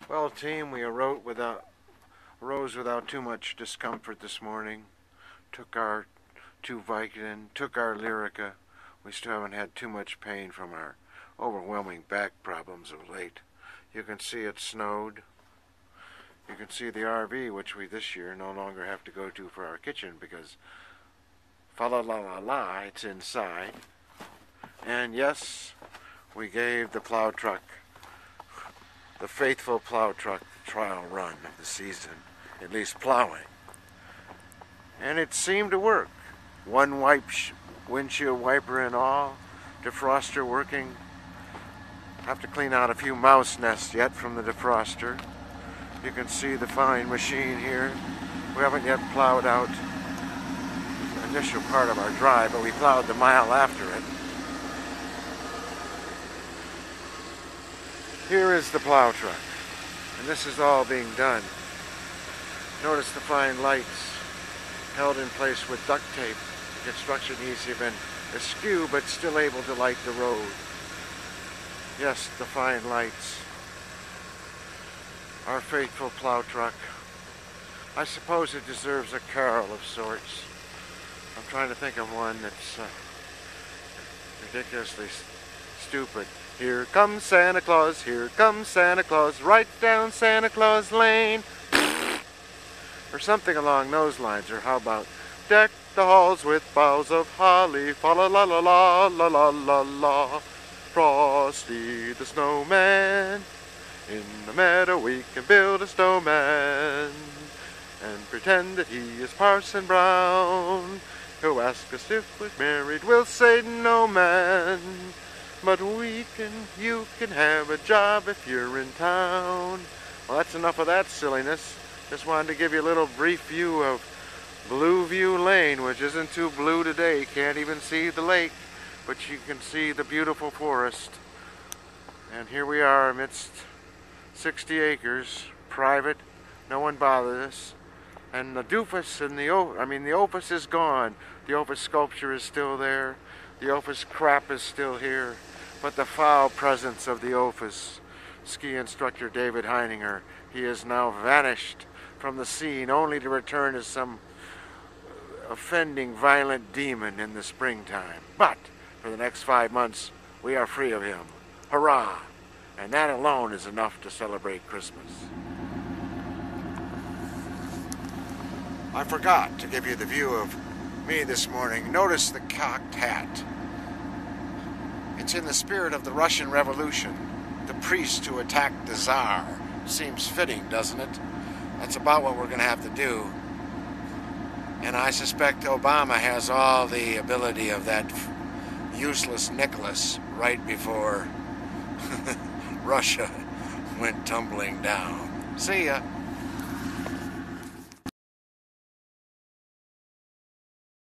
Well, team, we arose without too much discomfort this morning. Took our two Vicodin, took our Lyrica. We still haven't had too much pain from our overwhelming back problems of late. You can see it snowed. You can see the RV, which we this year no longer have to go to for our kitchen because fa la la la la, it's inside. And yes, we gave the plow truck the faithful plow truck trial run of the season, at least plowing. And it seemed to work. One windshield wiper and all, defroster working. Have to clean out a few mouse nests yet from the defroster. You can see the fine machine here. We haven't yet plowed out the initial part of our drive, but we plowed the mile after it. Here is the plow truck, and this is all being done. Notice the fine lights held in place with duct tape. The construction needs to have been askew, but still able to light the road. Yes, the fine lights. Our faithful plow truck. I suppose it deserves a carol of sorts. I'm trying to think of one that's ridiculously stupid. Here comes Santa Claus, here comes Santa Claus, right down Santa Claus Lane. Or something along those lines. Or how about, deck the halls with boughs of holly, fa la la la la la la la la. Frosty the snowman, in the meadow we can build a snowman, and pretend that he is Parson Brown, who asks us if we're married. We'll say no, man. But you can have a job if you're in town. Well, that's enough of that silliness. Just wanted to give you a little brief view of Blue View Lane, which isn't too blue today. Can't even see the lake, but you can see the beautiful forest. And here we are amidst 60 acres, private, no one bothers us. And the doofus and the opus is gone. The opus sculpture is still there. The opus crap is still here. But the foul presence of the opus ski instructor David Heininger, he has now vanished from the scene, only to return as some offending, violent demon in the springtime. But for the next 5 months, we are free of him. Hurrah! And that alone is enough to celebrate Christmas. I forgot to give you the view of me this morning. Notice the cocked hat. It's in the spirit of the Russian Revolution. The priest who attacked the Tsar. Seems fitting, doesn't it? That's about what we're going to have to do. And I suspect Obama has all the ability of that useless Nicholas right before Russia went tumbling down. See ya.